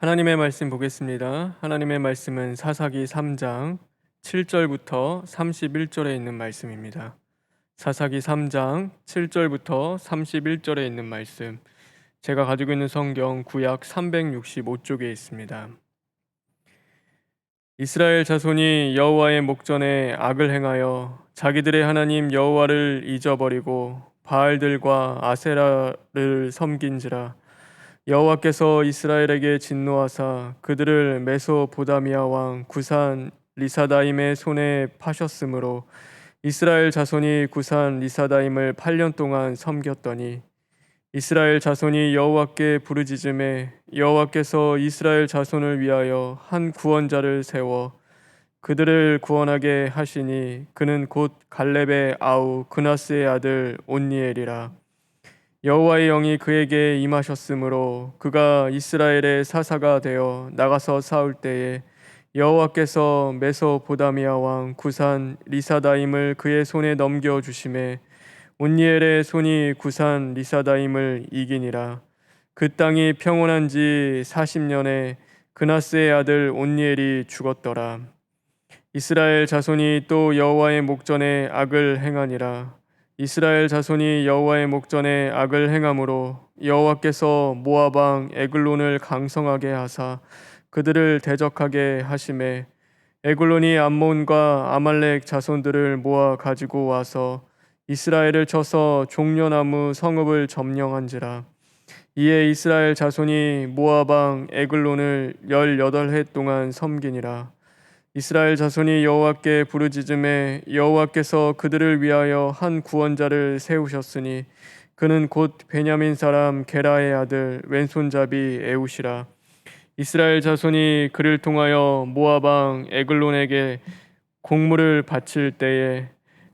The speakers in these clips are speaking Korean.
하나님의 말씀 보겠습니다. 하나님의 말씀은 사사기 3장 7절부터 31절에 있는 말씀입니다. 사사기 3장 7절부터 31절에 있는 말씀. 제가 가지고 있는 성경 구약 365쪽에 있습니다. 이스라엘 자손이 여호와의 목전에 악을 행하여 자기들의 하나님 여호와를 잊어버리고 바알들과 아세라를 섬긴지라. 여호와께서 이스라엘에게 진노하사 그들을 메소보다미아 왕 구산 리사다임의 손에 파셨으므로 이스라엘 자손이 구산 리사다임을 8년 동안 섬겼더니 이스라엘 자손이 여호와께 부르짖음에 여호와께서 이스라엘 자손을 위하여 한 구원자를 세워 그들을 구원하게 하시니 그는 곧 갈렙의 아우 그나스의 아들 온니엘이라. 여호와의 영이 그에게 임하셨으므로 그가 이스라엘의 사사가 되어 나가서 싸울 때에 여호와께서 메소보다미아 왕 구산 리사다임을 그의 손에 넘겨 주심에 온니엘의 손이 구산 리사다임을 이기니라. 그 땅이 평온한 지 40년에 그나스의 아들 온니엘이 죽었더라. 이스라엘 자손이 또 여호와의 목전에 악을 행하니라. 이스라엘 자손이 여호와의 목전에 악을 행함으로 여호와께서 모압 왕 에글론을 강성하게 하사 그들을 대적하게 하심에 에글론이 암몬과 아말렉 자손들을 모아 가지고 와서 이스라엘을 쳐서 종려나무 성읍을 점령한지라. 이에 이스라엘 자손이 모압 왕 에글론을 18해 동안 섬기니라. 이스라엘 자손이 여호와께 부르짖음에 여호와께서 그들을 위하여 한 구원자를 세우셨으니 그는 곧 베냐민 사람 게라의 아들 왼손잡이 에웃이라. 이스라엘 자손이 그를 통하여 모압 왕 에글론에게 공물을 바칠 때에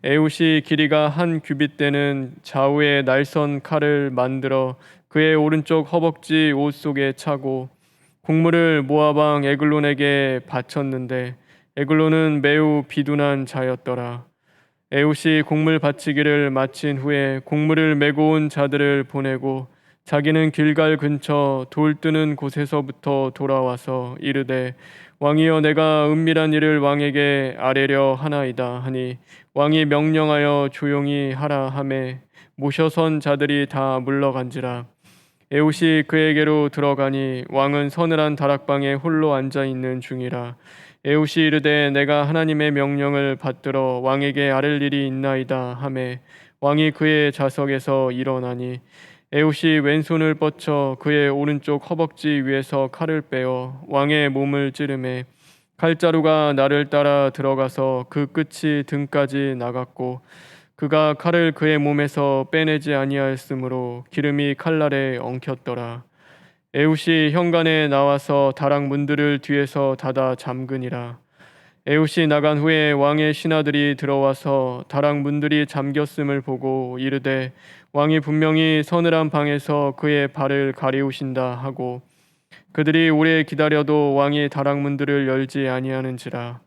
에웃이 길이가 한 규빗 되는 좌우의 날선 칼을 만들어 그의 오른쪽 허벅지 옷 속에 차고 공물을 모압 왕 에글론에게 바쳤는데 에글론은 매우 비둔한 자였더라. 에웃이 곡물 바치기를 마친 후에 곡물을 메고 온 자들을 보내고 자기는 길갈 근처 돌 뜨는 곳에서부터 돌아와서 이르되 왕이여 내가 은밀한 일을 왕에게 아뢰려 하나이다 하니 왕이 명령하여 조용히 하라 하매 모셔선 자들이 다 물러간지라. 에웃이 그에게로 들어가니 왕은 서늘한 다락방에 홀로 앉아 있는 중이라. 에웃이 이르되 내가 하나님의 명령을 받들어 왕에게 아랠 일이 있나이다 하매 왕이 그의 좌석에서 일어나니 에웃이 왼손을 뻗쳐 그의 오른쪽 허벅지 위에서 칼을 빼어 왕의 몸을 찌르매 칼자루가 나를 따라 들어가서 그 끝이 등까지 나갔고 그가 칼을 그의 몸에서 빼내지 아니하였으므로 기름이 칼날에 엉켰더라. 에웃이 현관에 나와서 다락 문들을 뒤에서 닫아 잠그니라. 에웃이 나간 후에 왕의 신하들이 들어와서 다락 문들이 잠겼음을 보고 이르되 왕이 분명히 서늘한 방에서 그의 발을 가리우신다 하고 그들이 오래 기다려도 왕이 다락 문들을 열지 아니하는지라.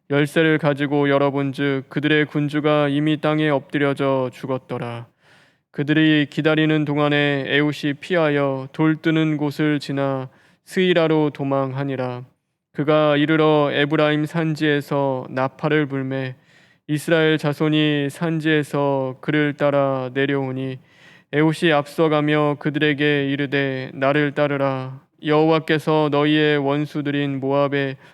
열쇠를 가지고 열어본즉 그들의 군주가 이미 땅에 엎드려져 죽었더라. 그들이 기다리는 동안에 에웃이 피하여 돌 뜨는 곳을 지나 스이라로 도망하니라. 그가 이르러 에브라임 산지에서 나팔을 불매 이스라엘 자손이 산지에서 그를 따라 내려오니 에웃이 앞서가며 그들에게 이르되 나를 따르라. 여호와께서 너희의 원수들인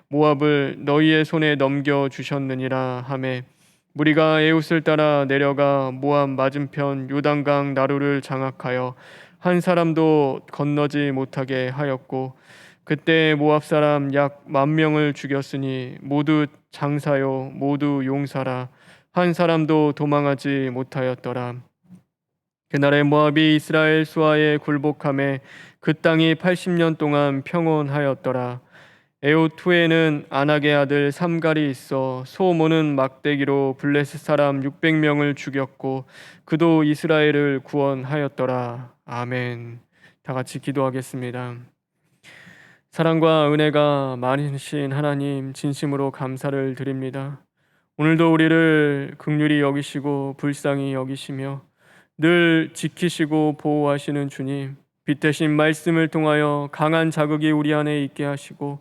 모압을 너희의 손에 넘겨 주셨느니라 하매 무리가 에웃을 따라 내려가 모압 맞은편 요단강 나루를 장악하여 한 사람도 건너지 못하게 하였고 그때 모압 사람 약 10,000명을 죽였으니 모두 장사요 모두 용사라. 한 사람도 도망하지 못하였더라. 그날에 모압이 이스라엘 수하에 굴복함에 그 땅이 80년 동안 평온하였더라. 에웃 후에는 아낙의 아들 삼갈이 있어 소모는 막대기로 블레셋 사람 600명을 죽였고 그도 이스라엘을 구원하였더라. 아멘. 다 같이 기도하겠습니다. 사랑과 은혜가 많으신 하나님 진심으로 감사를 드립니다. 오늘도 우리를 긍휼히 여기시고 불쌍히 여기시며 늘 지키시고 보호하시는 주님, 빛 대신 말씀을 통하여 강한 자극이 우리 안에 있게 하시고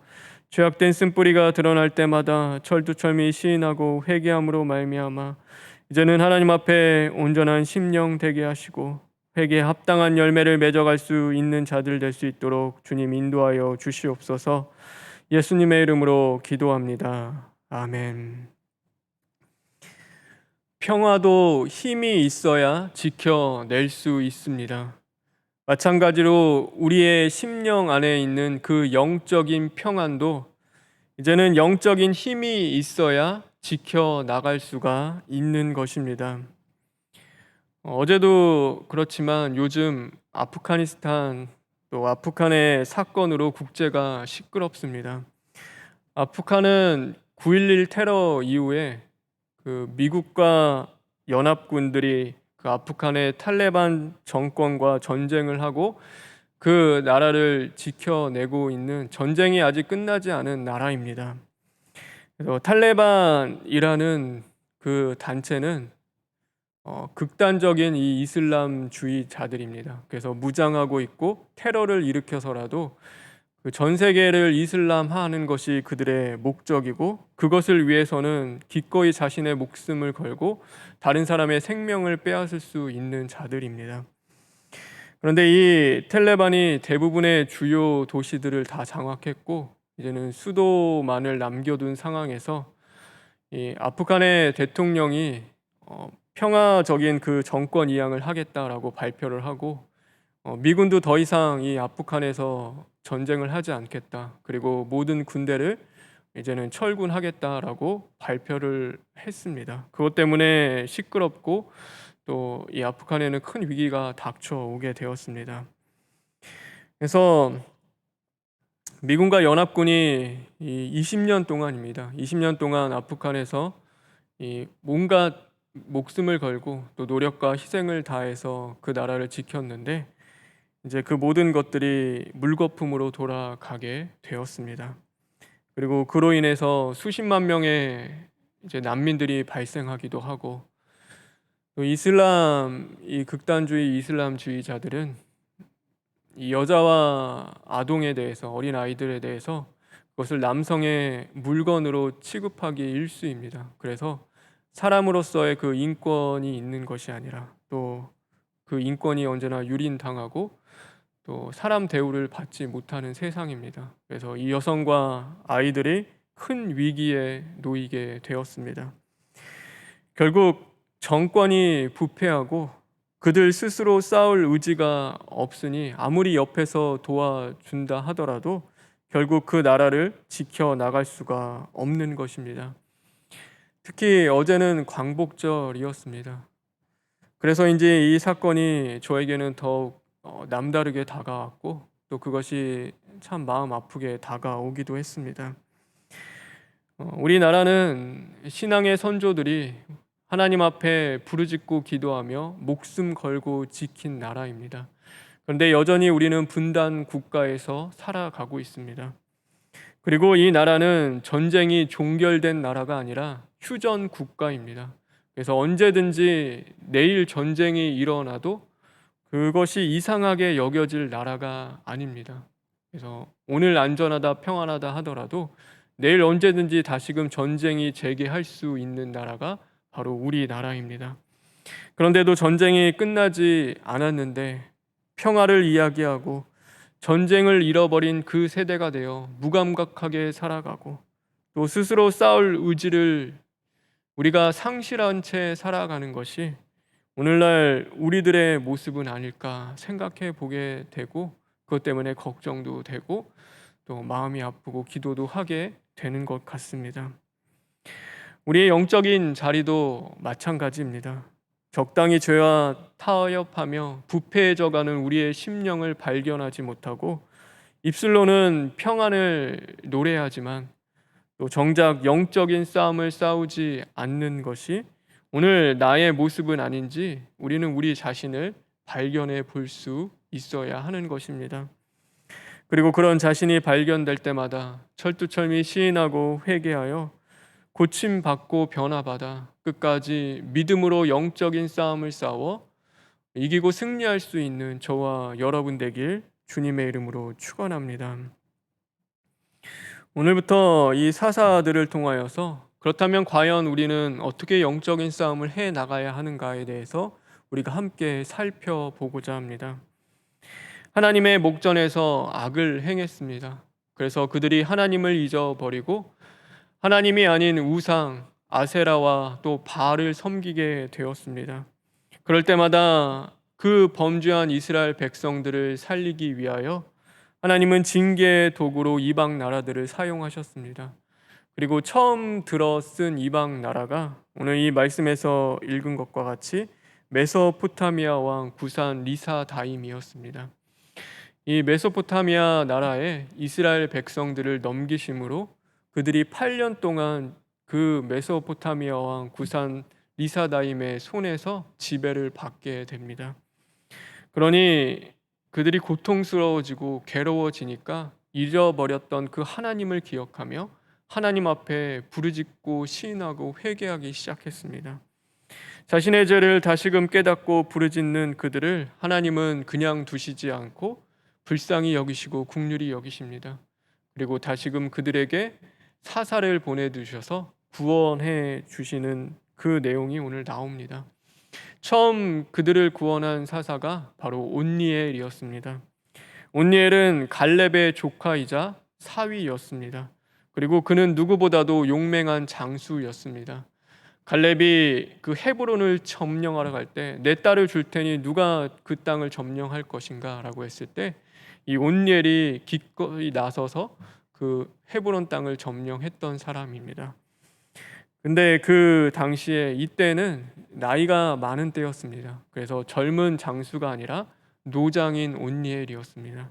죄악된 쓴뿌리가 드러날 때마다 철두철미 시인하고 회개함으로 말미암아 이제는 하나님 앞에 온전한 심령 되게 하시고 회개에 합당한 열매를 맺어갈 수 있는 자들 될 수 있도록 주님 인도하여 주시옵소서. 예수님의 이름으로 기도합니다. 아멘. 평화도 힘이 있어야 지켜낼 수 있습니다. 마찬가지로 우리의 심령 안에 있는 그 영적인 평안도 이제는 영적인 힘이 있어야 지켜나갈 수가 있는 것입니다. 어제도 그렇지만 요즘 아프가니스탄 또 아프간의 사건으로 국제가 시끄럽습니다. 아프간은 9.11 테러 이후에 그 미국과 연합군들이 그 아프간의 탈레반 정권과 전쟁을 하고 그 나라를 지켜내고 있는 전쟁이 아직 끝나지 않은 나라입니다. 그래서 탈레반이라는 그 단체는 극단적인 이 이슬람주의자들입니다. 그래서 무장하고 있고 테러를 일으켜서라도 그 전 세계를 이슬람화하는 것이 그들의 목적이고 그것을 위해서는 기꺼이 자신의 목숨을 걸고 다른 사람의 생명을 빼앗을 수 있는 자들입니다. 그런데 이 탈레반이 대부분의 주요 도시들을 다 장악했고 이제는 수도만을 남겨둔 상황에서 이 아프간의 대통령이 평화적인 그 정권 이양을 하겠다라고 발표를 하고 미군도 더 이상 이 아프간에서 전쟁을 하지 않겠다. 그리고 모든 군대를 이제는 철군하겠다라고 발표를 했습니다. 그것 때문에 시끄럽고 또 이 아프간에는 큰 위기가 닥쳐오게 되었습니다. 그래서 미군과 연합군이 이 20년 동안입니다. 20년 동안 아프간에서 이 뭔가 목숨을 걸고 또 노력과 희생을 다해서 그 나라를 지켰는데 이제 그 모든 것들이 물거품으로 돌아가게 되었습니다. 그리고 그로 인해서 수십만 명의 이제 난민들이 발생하기도 하고 또 이 극단주의 이슬람주의자들은 이 여자와 아동에 대해서 어린 아이들에 대해서 그것을 남성의 물건으로 취급하기 일쑤입니다. 그래서 사람으로서의 그 인권이 있는 것이 아니라 또 그 인권이 언제나 유린당하고 또 사람 대우를 받지 못하는 세상입니다. 그래서 이 여성과 아이들이 큰 위기에 놓이게 되었습니다. 결국 정권이 부패하고 그들 스스로 싸울 의지가 없으니 아무리 옆에서 도와준다 하더라도 결국 그 나라를 지켜나갈 수가 없는 것입니다. 특히 어제는 광복절이었습니다. 그래서 이제 이 사건이 저에게는 더욱 남다르게 다가왔고 또 그것이 참 마음 아프게 다가오기도 했습니다. 우리나라는 신앙의 선조들이 하나님 앞에 부르짖고 기도하며 목숨 걸고 지킨 나라입니다. 그런데 여전히 우리는 분단 국가에서 살아가고 있습니다. 그리고 이 나라는 전쟁이 종결된 나라가 아니라 휴전 국가입니다. 그래서 언제든지 내일 전쟁이 일어나도 그것이 이상하게 여겨질 나라가 아닙니다. 그래서 오늘 안전하다 평안하다 하더라도 내일 언제든지 다시금 전쟁이 재개할 수 있는 나라가 바로 우리나라입니다. 그런데도 전쟁이 끝나지 않았는데 평화를 이야기하고 전쟁을 잃어버린 그 세대가 되어 무감각하게 살아가고 또 스스로 싸울 의지를 우리가 상실한 채 살아가는 것이 오늘날 우리들의 모습은 아닐까 생각해 보게 되고 그것 때문에 걱정도 되고 또 마음이 아프고 기도도 하게 되는 것 같습니다. 우리의 영적인 자리도 마찬가지입니다. 적당히 죄와 타협하며 부패해져가는 우리의 심령을 발견하지 못하고 입술로는 평안을 노래하지만 또 정작 영적인 싸움을 싸우지 않는 것이 오늘 나의 모습은 아닌지 우리는 우리 자신을 발견해 볼 수 있어야 하는 것입니다. 그리고 그런 자신이 발견될 때마다 철두철미 시인하고 회개하여 고침받고 변화받아 끝까지 믿음으로 영적인 싸움을 싸워 이기고 승리할 수 있는 저와 여러분 되길 주님의 이름으로 축원합니다. 오늘부터 이 사사들을 통하여서 그렇다면 과연 우리는 어떻게 영적인 싸움을 해 나가야 하는가에 대해서 우리가 함께 살펴보고자 합니다. 하나님의 목전에서 악을 행했습니다. 그래서 그들이 하나님을 잊어버리고 하나님이 아닌 우상 아세라와 또 바알을 섬기게 되었습니다. 그럴 때마다 그 범죄한 이스라엘 백성들을 살리기 위하여 하나님은 징계의 도구로 이방 나라들을 사용하셨습니다. 그리고 처음 들어 쓴 이방 나라가 오늘 이 말씀에서 읽은 것과 같이 메소포타미아 왕 구산 리사다임이었습니다. 이 메소포타미아 나라에 이스라엘 백성들을 넘기심으로 그들이 8년 동안 그 메소포타미아 왕 구산 리사다임의 손에서 지배를 받게 됩니다. 그러니 그들이 고통스러워지고 괴로워지니까 잊어버렸던 그 하나님을 기억하며 하나님 앞에 부르짖고 시인하고 회개하기 시작했습니다. 자신의 죄를 다시금 깨닫고 부르짖는 그들을 하나님은 그냥 두시지 않고 불쌍히 여기시고 긍휼히 여기십니다. 그리고 다시금 그들에게 사사를 보내주셔서 구원해 주시는 그 내용이 오늘 나옵니다. 처음 그들을 구원한 사사가 바로 온니엘이었습니다. 온니엘은 갈렙의 조카이자 사위였습니다. 그리고 그는 누구보다도 용맹한 장수였습니다. 갈렙이 그 헤브론을 점령하러 갈 때 내 딸을 줄 테니 누가 그 땅을 점령할 것인가 라고 했을 때 이 온니엘이 기꺼이 나서서 그 헤브론 땅을 점령했던 사람입니다. 근데 그 당시에 이때는 나이가 많은 때였습니다. 그래서 젊은 장수가 아니라 노장인 온니엘이었습니다.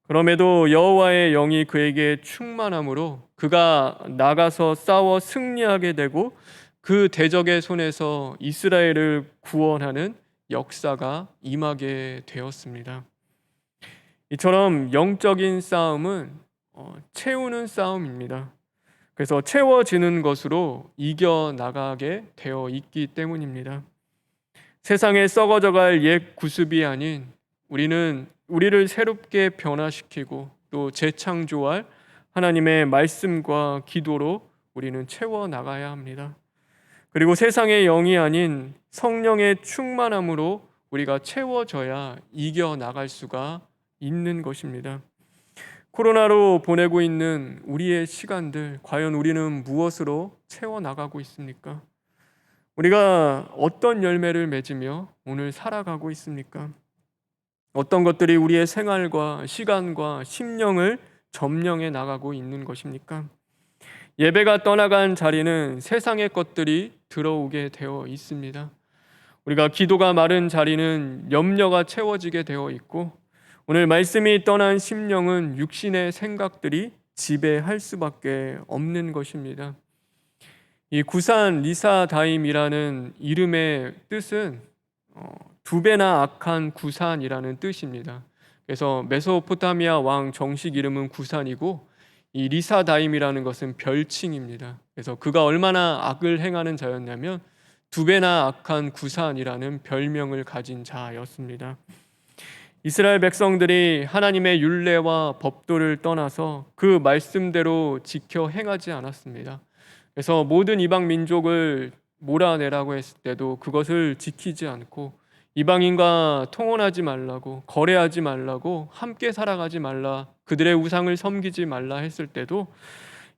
그럼에도 여호와의 영이 그에게 충만함으로 그가 나가서 싸워 승리하게 되고 그 대적의 손에서 이스라엘을 구원하는 역사가 임하게 되었습니다. 이처럼 영적인 싸움은 채우는 싸움입니다. 그래서 채워지는 것으로 이겨나가게 되어 있기 때문입니다. 세상에 썩어져갈 옛 구습이 아닌 우리를 새롭게 변화시키고 또 재창조할 하나님의 말씀과 기도로 우리는 채워나가야 합니다. 그리고 세상의 영이 아닌 성령의 충만함으로 우리가 채워져야 이겨나갈 수가 있는 것입니다. 코로나로 보내고 있는 우리의 시간들, 과연 우리는 무엇으로 채워나가고 있습니까? 우리가 어떤 열매를 맺으며 오늘 살아가고 있습니까? 어떤 것들이 우리의 생활과 시간과 심령을 점령해 나가고 있는 것입니까? 예배가 떠나간 자리는 세상의 것들이 들어오게 되어 있습니다. 우리가 기도가 마른 자리는 염려가 채워지게 되어 있고 오늘 말씀이 떠난 심령은 육신의 생각들이 지배할 수밖에 없는 것입니다. 이 구산 리사다임이라는 이름의 뜻은 두 배나 악한 구산이라는 뜻입니다. 그래서 메소포타미아 왕 정식 이름은 구산이고 이 리사다임이라는 것은 별칭입니다. 그래서 그가 얼마나 악을 행하는 자였냐면 두 배나 악한 구산이라는 별명을 가진 자였습니다. 이스라엘 백성들이 하나님의 율례와 법도를 떠나서 그 말씀대로 지켜 행하지 않았습니다. 그래서 모든 이방 민족을 몰아내라고 했을 때도 그것을 지키지 않고 이방인과 통혼하지 말라고, 거래하지 말라고, 함께 살아가지 말라, 그들의 우상을 섬기지 말라 했을 때도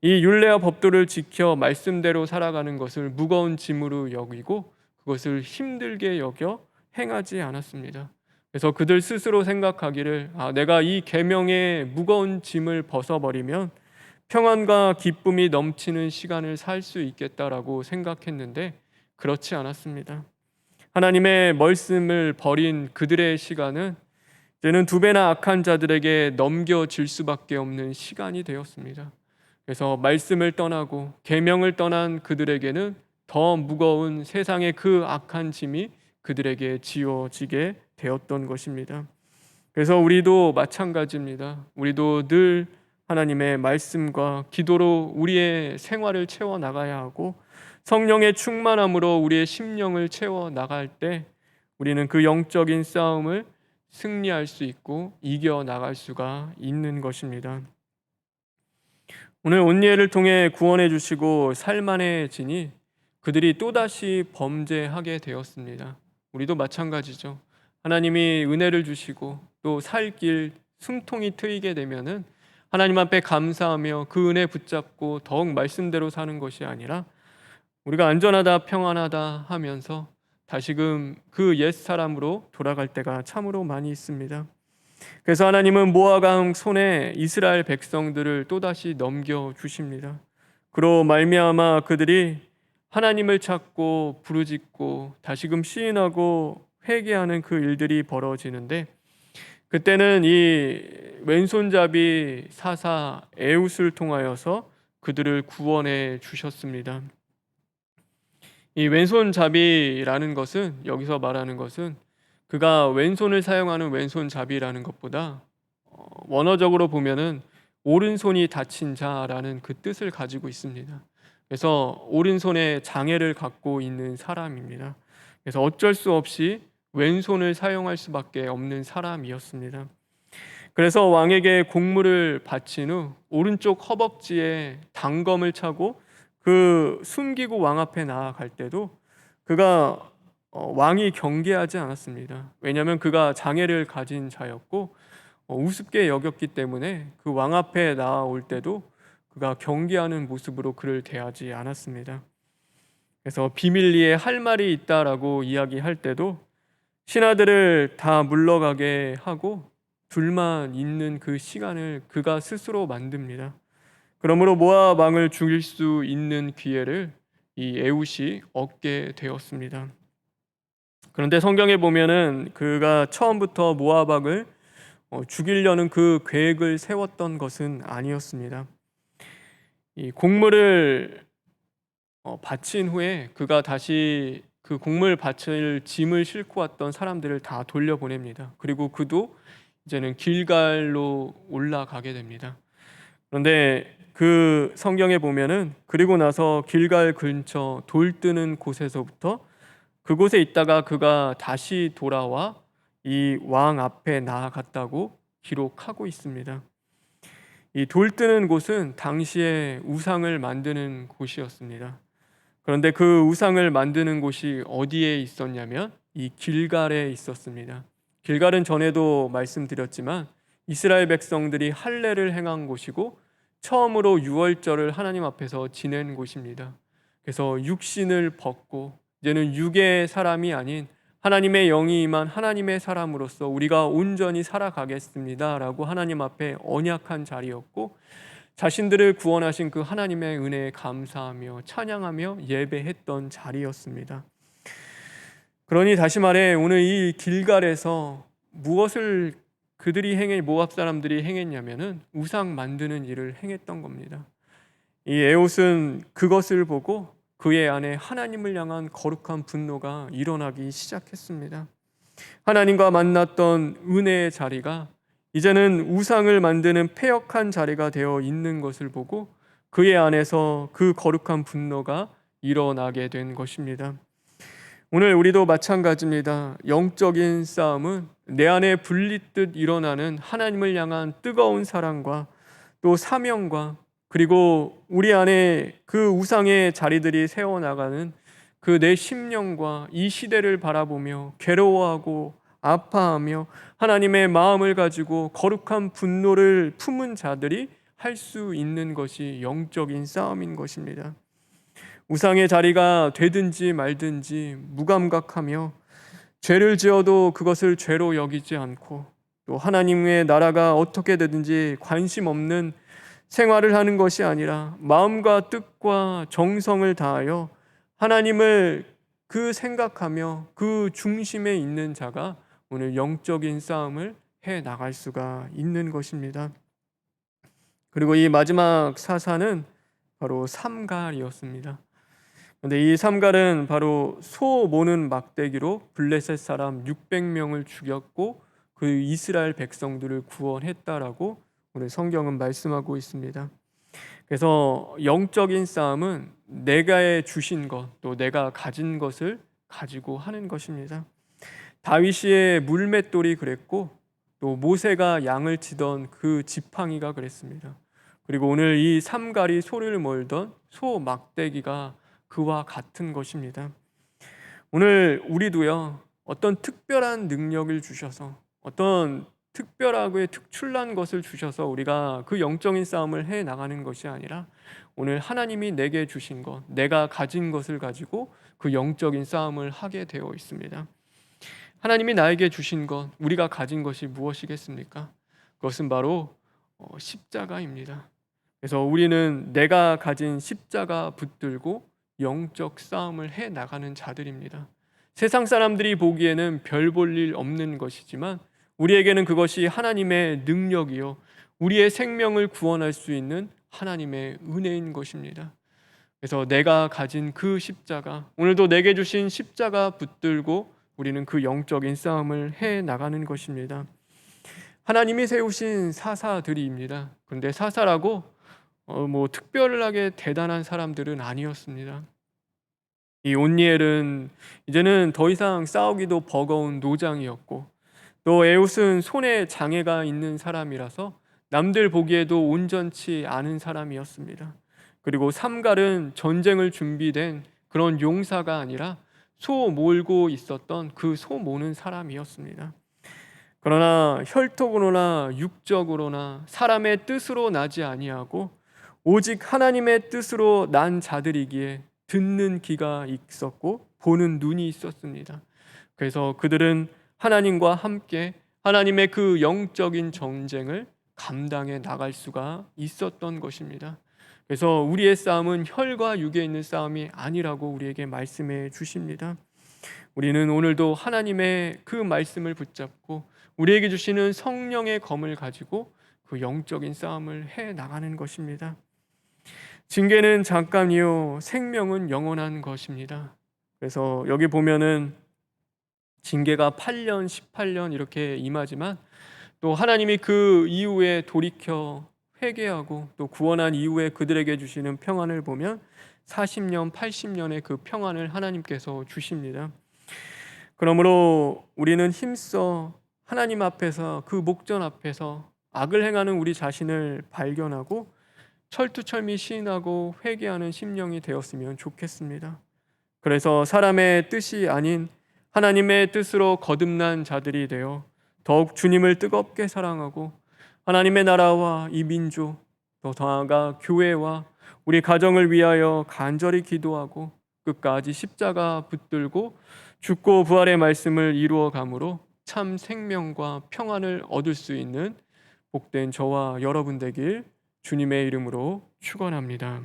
이 율례와 법도를 지켜 말씀대로 살아가는 것을 무거운 짐으로 여기고 그것을 힘들게 여겨 행하지 않았습니다. 그래서 그들 스스로 생각하기를 내가 이 계명의 무거운 짐을 벗어버리면 평안과 기쁨이 넘치는 시간을 살 수 있겠다라고 생각했는데 그렇지 않았습니다. 하나님의 말씀을 버린 그들의 시간은 이제는 두 배나 악한 자들에게 넘겨질 수밖에 없는 시간이 되었습니다. 그래서 말씀을 떠나고 계명을 떠난 그들에게는 더 무거운 세상의 그 악한 짐이 그들에게 지어지게 되었던 것입니다. 그래서 우리도 마찬가지입니다. 우리도 늘 하나님의 말씀과 기도로 우리의 생활을 채워 나가야 하고 성령의 충만함으로 우리의 심령을 채워 나갈 때 우리는 그 영적인 싸움을 승리할 수 있고 이겨 나갈 수가 있는 것입니다. 오늘 온니엘을 통해 구원해 주시고 살만해지니 그들이 또다시 범죄하게 되었습니다. 우리도 마찬가지죠. 하나님이 은혜를 주시고 또 살 길 숨통이 트이게 되면은 하나님 앞에 감사하며 그 은혜 붙잡고 더욱 말씀대로 사는 것이 아니라 우리가 안전하다 평안하다 하면서 다시금 그 옛 사람으로 돌아갈 때가 참으로 많이 있습니다. 그래서 하나님은 모압강 손에 이스라엘 백성들을 또다시 넘겨 주십니다. 그로 말미암아 그들이 하나님을 찾고 부르짖고 다시금 시인하고 회개하는 그 일들이 벌어지는데, 그때는 이 왼손잡이 사사 에웃을 통하여서 그들을 구원해 주셨습니다. 이 왼손잡이라는 것은, 여기서 말하는 것은 그가 왼손을 사용하는 왼손잡이라는 것보다 원어적으로 보면은 오른손이 다친 자라는 그 뜻을 가지고 있습니다. 그래서 오른손에 장애를 갖고 있는 사람입니다. 그래서 어쩔 수 없이 왼손을 사용할 수밖에 없는 사람이었습니다. 그래서 왕에게 공물을 바친 후 오른쪽 허벅지에 단검을 차고 그 숨기고 왕 앞에 나아갈 때도 그가 왕이 경계하지 않았습니다. 왜냐하면 그가 장애를 가진 자였고 우습게 여겼기 때문에 그 왕 앞에 나아올 때도 그가 경계하는 모습으로 그를 대하지 않았습니다. 그래서 비밀리에 할 말이 있다라고 이야기할 때도 신하들을 다 물러가게 하고 둘만 있는 그 시간을 그가 스스로 만듭니다. 그러므로 모압 왕을 죽일 수 있는 기회를 이 에웃이 얻게 되었습니다. 그런데 성경에 보면은 그가 처음부터 모압 왕을 죽이려는 그 계획을 세웠던 것은 아니었습니다. 이 곡물을 바친 후에 그가 다시 그 곡물 바칠 짐을 싣고 왔던 사람들을 다 돌려보냅니다. 그리고 그도 이제는 길갈로 올라가게 됩니다. 그런데 그 성경에 보면은 그리고 나서 길갈 근처 돌 뜨는 곳에서부터 그곳에 있다가 그가 다시 돌아와 이 왕 앞에 나아갔다고 기록하고 있습니다. 이 돌 뜨는 곳은 당시에 우상을 만드는 곳이었습니다. 그런데 그 우상을 만드는 곳이 어디에 있었냐면 이 길갈에 있었습니다. 길갈은 전에도 말씀드렸지만 이스라엘 백성들이 할례를 행한 곳이고 처음으로 유월절을 하나님 앞에서 지낸 곳입니다. 그래서 육신을 벗고 이제는 육의 사람이 아닌 하나님의 영이 임한 하나님의 사람으로서 우리가 온전히 살아가겠습니다 라고 하나님 앞에 언약한 자리였고, 자신들을 구원하신 그 하나님의 은혜에 감사하며 찬양하며 예배했던 자리였습니다. 그러니 다시 말해 오늘 이 길갈에서 무엇을 모압 사람들이 행했냐면은 우상 만드는 일을 행했던 겁니다. 이 에옷은 그것을 보고 그의 안에 하나님을 향한 거룩한 분노가 일어나기 시작했습니다. 하나님과 만났던 은혜의 자리가 이제는 우상을 만드는 패역한 자리가 되어 있는 것을 보고 그의 안에서 그 거룩한 분노가 일어나게 된 것입니다. 오늘 우리도 마찬가지입니다. 영적인 싸움은 내 안에 불리듯 일어나는 하나님을 향한 뜨거운 사랑과 또 사명과 그리고 우리 안에 그 우상의 자리들이 세워나가는 그 내 심령과 이 시대를 바라보며 괴로워하고 아파하며 하나님의 마음을 가지고 거룩한 분노를 품은 자들이 할 수 있는 것이 영적인 싸움인 것입니다. 우상의 자리가 되든지 말든지 무감각하며 죄를 지어도 그것을 죄로 여기지 않고 또 하나님의 나라가 어떻게 되든지 관심 없는 생활을 하는 것이 아니라 마음과 뜻과 정성을 다하여 하나님을 그 생각하며 그 중심에 있는 자가 오늘 영적인 싸움을 해 나갈 수가 있는 것입니다. 그리고 이 마지막 사사는 바로 삼갈이었습니다. 그런데 이 삼갈은 바로 소 모는 막대기로 블레셋 사람 600명을 죽였고 그 이스라엘 백성들을 구원했다라고 오늘 성경은 말씀하고 있습니다. 그래서 영적인 싸움은 내가 주신 것, 또 내가 가진 것을 가지고 하는 것입니다. 다윗의 물맷돌이 그랬고 또 모세가 양을 치던 그 지팡이가 그랬습니다. 그리고 오늘 이 삼갈이 소를 몰던 소 막대기가 그와 같은 것입니다. 오늘 우리도요, 어떤 특별한 능력을 주셔서 어떤 특별하고 특출난 것을 주셔서 우리가 그 영적인 싸움을 해 나가는 것이 아니라 오늘 하나님이 내게 주신 것, 내가 가진 것을 가지고 그 영적인 싸움을 하게 되어 있습니다. 하나님이 나에게 주신 것, 우리가 가진 것이 무엇이겠습니까? 그것은 바로 십자가입니다. 그래서 우리는 내가 가진 십자가 붙들고 영적 싸움을 해 나가는 자들입니다. 세상 사람들이 보기에는 별 볼 일 없는 것이지만 우리에게는 그것이 하나님의 능력이요, 우리의 생명을 구원할 수 있는 하나님의 은혜인 것입니다. 그래서 내가 가진 그 십자가, 오늘도 내게 주신 십자가 붙들고 우리는 그 영적인 싸움을 해 나가는 것입니다. 하나님이 세우신 사사들이입니다. 그런데 사사라고 특별하게 대단한 사람들은 아니었습니다. 이 온니엘은 이제는 더 이상 싸우기도 버거운 노장이었고, 또 에웃은 손에 장애가 있는 사람이라서 남들 보기에도 온전치 않은 사람이었습니다. 그리고 삼갈은 전쟁을 준비된 그런 용사가 아니라 소 몰고 있었던 그 소 모는 사람이었습니다. 그러나 혈통으로나 육적으로나 사람의 뜻으로 나지 아니하고 오직 하나님의 뜻으로 난 자들이기에 듣는 귀가 있었고 보는 눈이 있었습니다. 그래서 그들은 하나님과 함께 하나님의 그 영적인 전쟁을 감당해 나갈 수가 있었던 것입니다. 그래서 우리의 싸움은 혈과 육에 있는 싸움이 아니라고 우리에게 말씀해 주십니다. 우리는 오늘도 하나님의 그 말씀을 붙잡고 우리에게 주시는 성령의 검을 가지고 그 영적인 싸움을 해 나가는 것입니다. 징계는 잠깐이요, 생명은 영원한 것입니다. 그래서 여기 보면은 징계가 8년, 18년 이렇게 임하지만 또 하나님이 그 이후에 돌이켜 회개하고 또 구원한 이후에 그들에게 주시는 평안을 보면 40년, 80년의 그 평안을 하나님께서 주십니다. 그러므로 우리는 힘써 하나님 앞에서, 그 목전 앞에서 악을 행하는 우리 자신을 발견하고 철두철미 시인하고 회개하는 심령이 되었으면 좋겠습니다. 그래서 사람의 뜻이 아닌 하나님의 뜻으로 거듭난 자들이 되어 더욱 주님을 뜨겁게 사랑하고 하나님의 나라와 이 민족, 더 나아가 교회와 우리 가정을 위하여 간절히 기도하고 끝까지 십자가 붙들고 죽고 부활의 말씀을 이루어 가므로 참 생명과 평안을 얻을 수 있는 복된 저와 여러분 되길 주님의 이름으로 축원합니다.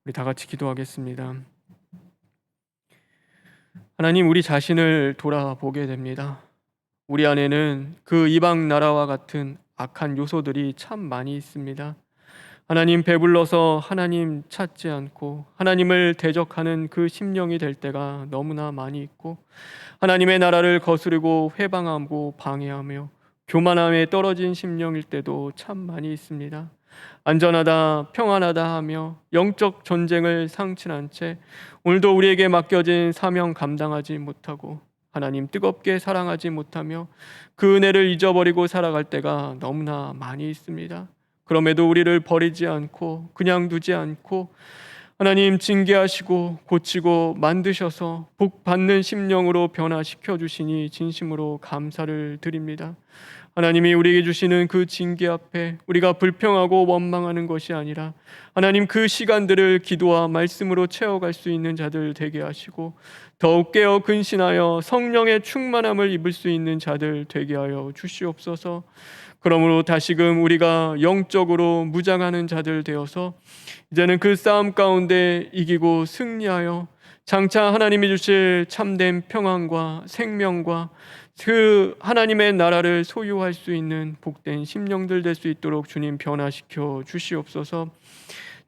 우리 다 같이 기도하겠습니다. 하나님, 우리 자신을 돌아보게 됩니다. 우리 안에는 그 이방 나라와 같은 악한 요소들이 참 많이 있습니다. 하나님, 배불러서 하나님 찾지 않고 하나님을 대적하는 그 심령이 될 때가 너무나 많이 있고, 하나님의 나라를 거스르고 회방하고 방해하며 교만함에 떨어진 심령일 때도 참 많이 있습니다. 안전하다, 평안하다 하며 영적 전쟁을 상실한 채 오늘도 우리에게 맡겨진 사명 감당하지 못하고 하나님 뜨겁게 사랑하지 못하며 그 은혜를 잊어버리고 살아갈 때가 너무나 많이 있습니다. 그럼에도 우리를 버리지 않고 그냥 두지 않고 하나님 징계하시고 고치고 만드셔서 복 받는 심령으로 변화시켜 주시니 진심으로 감사를 드립니다. 하나님이 우리에게 주시는 그 징계 앞에 우리가 불평하고 원망하는 것이 아니라 하나님 그 시간들을 기도와 말씀으로 채워갈 수 있는 자들 되게 하시고 더욱 깨어 근신하여 성령의 충만함을 입을 수 있는 자들 되게 하여 주시옵소서. 그러므로 다시금 우리가 영적으로 무장하는 자들 되어서 이제는 그 싸움 가운데 이기고 승리하여 장차 하나님이 주실 참된 평안과 생명과 그 하나님의 나라를 소유할 수 있는 복된 심령들 될 수 있도록 주님 변화시켜 주시옵소서.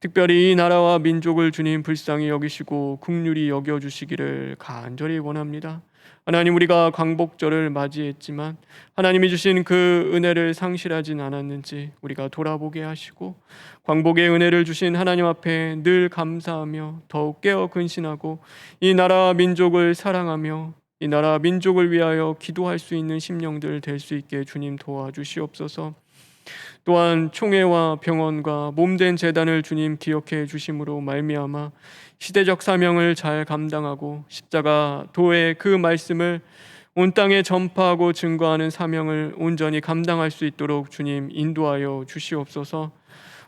특별히 이 나라와 민족을 주님 불쌍히 여기시고 긍휼히 여겨주시기를 간절히 원합니다. 하나님, 우리가 광복절을 맞이했지만 하나님이 주신 그 은혜를 상실하진 않았는지 우리가 돌아보게 하시고 광복의 은혜를 주신 하나님 앞에 늘 감사하며 더욱 깨어 근신하고 이 나라와 민족을 사랑하며 이 나라 민족을 위하여 기도할 수 있는 심령들 될 수 있게 주님 도와주시옵소서. 또한 총회와 병원과 몸된 재단을 주님 기억해 주심으로 말미암아 시대적 사명을 잘 감당하고 십자가 도의 그 말씀을 온 땅에 전파하고 증거하는 사명을 온전히 감당할 수 있도록 주님 인도하여 주시옵소서.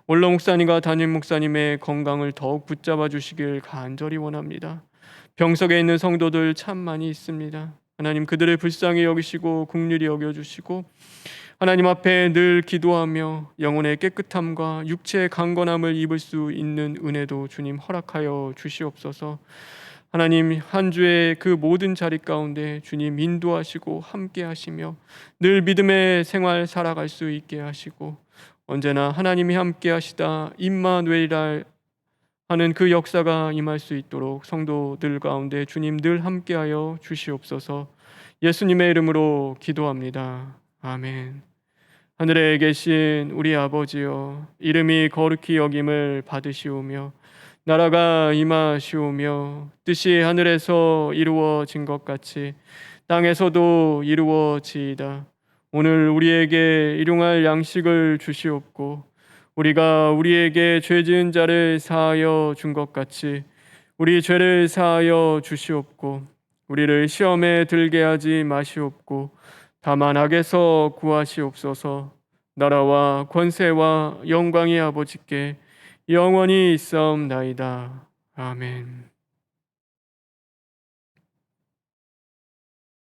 원로 목사님과 담임 목사님의 건강을 더욱 붙잡아 주시길 간절히 원합니다. 병석에 있는 성도들 참 많이 있습니다. 하나님 그들을 불쌍히 여기시고 긍휼히 여겨주시고 하나님 앞에 늘 기도하며 영혼의 깨끗함과 육체의 강건함을 입을 수 있는 은혜도 주님 허락하여 주시옵소서. 하나님 한 주의 그 모든 자리 가운데 주님 인도하시고 함께 하시며 늘 믿음의 생활 살아갈 수 있게 하시고 언제나 하나님이 함께 하시다 임마누엘이라 하는 그 역사가 임할 수 있도록 성도들 가운데 주님 늘 함께하여 주시옵소서. 예수님의 이름으로 기도합니다. 아멘. 하늘에 계신 우리 아버지여, 이름이 거룩히 여김을 받으시오며 나라가 임하시오며 뜻이 하늘에서 이루어진 것 같이 땅에서도 이루어지이다. 오늘 우리에게 일용할 양식을 주시옵고 우리가 우리에게 죄 지은 자를 사하여 준 것 같이 우리 죄를 사하여 주시옵고 우리를 시험에 들게 하지 마시옵고 다만 악에서 구하시옵소서. 나라와 권세와 영광이 아버지께 영원히 있사옵나이다. 아멘.